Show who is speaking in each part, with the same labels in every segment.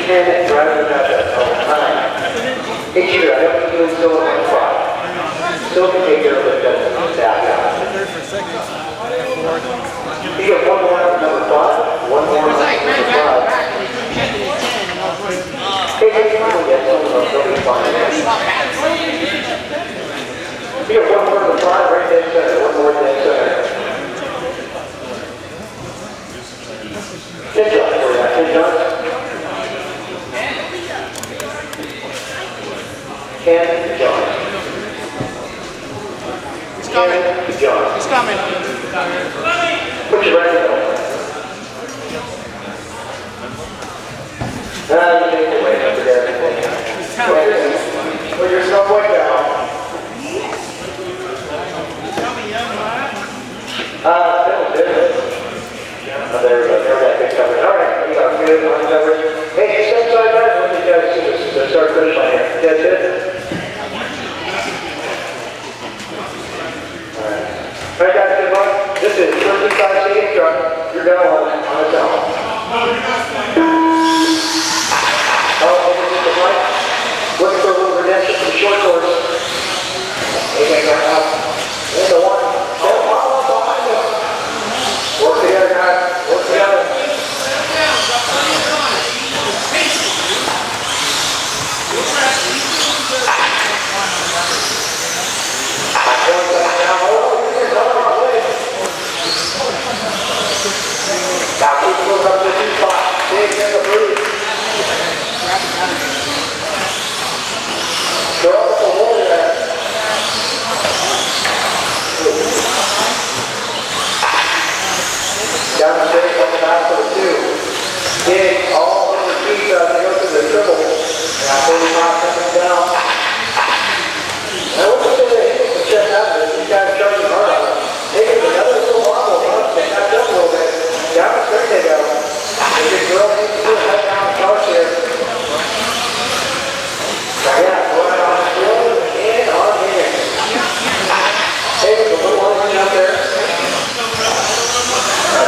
Speaker 1: 10 driving out that all the time. Hey, Cheater, I don't think you're still in my spot. Still can take care of it, doesn't staff out. You got one more out of number 5, one more out of number 5. Hey, come on, get some of those, they'll be fine. You got one more number 5 right dead center, one more dead center. 10 shots for that, 10 shots. 10 John.
Speaker 2: He's coming.
Speaker 1: John.
Speaker 2: He's coming.
Speaker 1: Put your right hand on. You take the weight up there. Put your stump weight down. There we go. There we go. Covered. All right. You got good. Uncovered. Hey, step side back. Let me guys see this. Start finish line here. That's it. All right, guys, good luck. This is 35 seconds truck. You're down on its own. Overneath the right. Looking for a little redemption from short course. Okay, got up. Into one. Don't follow behind him. Work together, guys. Work together. Now keep moving up to the 2 spot. Big in the breeze. Go up the wall there. Down the straight, up the back for the 2. Big, all over the feet, they go through the triple. Now 45 seconds down. Now what's the thing that hits the chest out of this? These guys charging hard on it. They get another little wobble, they catch up a little bit. Down the straight they go. They get girls need to do it right down the course here. Yeah, going on slow and on here. Hey, there's a little orange out there.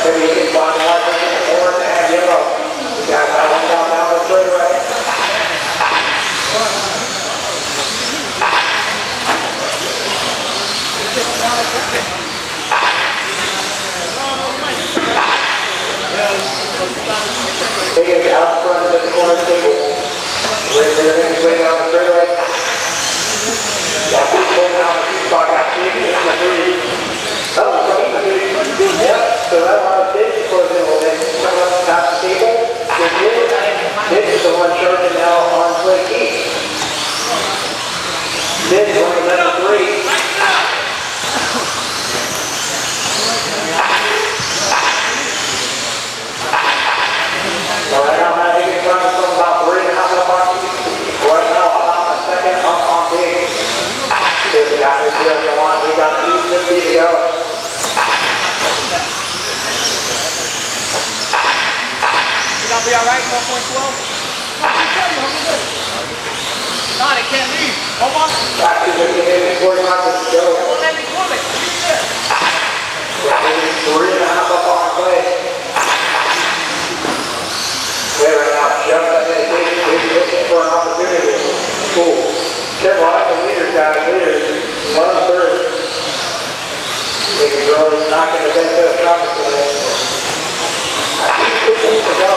Speaker 1: Maybe you can find a lot of orange and yellow. You got that one down the straightaway. Take it out front of the corner table. Raise everything way down the straightaway. Yeah, keep pulling out the 2 spot. Got 3 in the 3. That was great. Yep, so that one did close in a little bit. Come up past the table. This is the one charging now on play east. This is on number 3. So right now, I think it's running from about 3.5 bucks. Right now, about a second up on big. There's the guy who's here. Come on, we got 250 to go.
Speaker 2: I'll be alright, 1.12. God, it can't leave. Hold on.
Speaker 1: Back to the beginning, 45 to go.
Speaker 2: It won't let me pull it.
Speaker 1: Yeah, 3.5 up on play. Way right now, just that dedication. He's looking for an opportunity. Cool. Careful, I have the leaders down. Leaders, 1/3. They can grow. He's not going to get to the traffic today. 15 to go.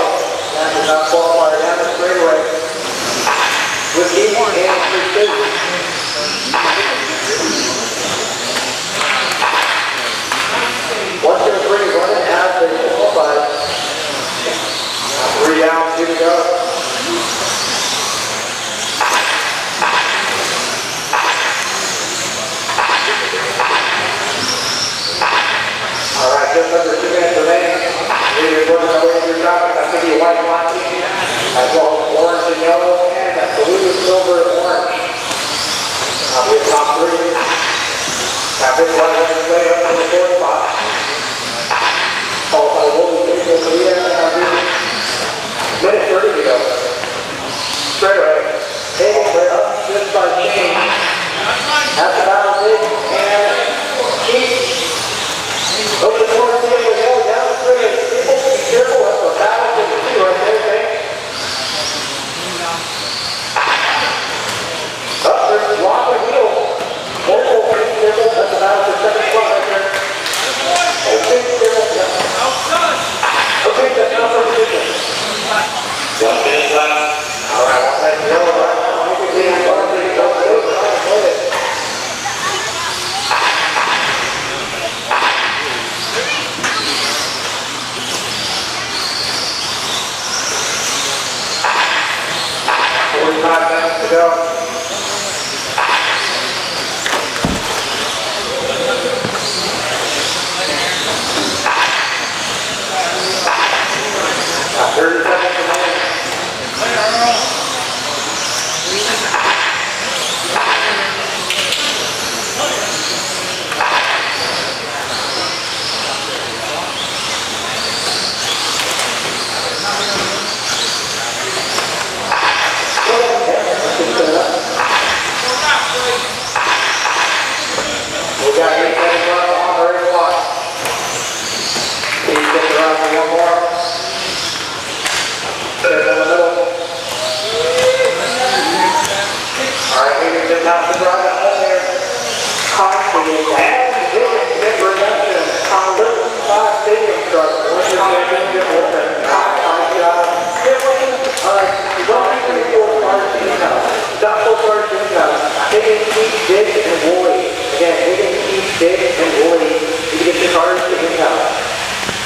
Speaker 1: That does not qualify down the straightaway. With each and 3-2. 1, 2, 3, running as they qualify. 3 down, 2 to go. All right, just under 2 minutes remaining. Leaders working their way through traffic. That's going to be a white line team, as well as orange and yellow, and a blue, silver, and orange. That'll be a top 3. That big one is way up to the 4th spot. Oh, I will be taking the lead and minute 30 to go. Straight away. Hey, we're up just by change. That's the battle big and keep. Look at the corner table, we go down the straight. People be careful, that's a battle to the 2 right there, okay? yourself.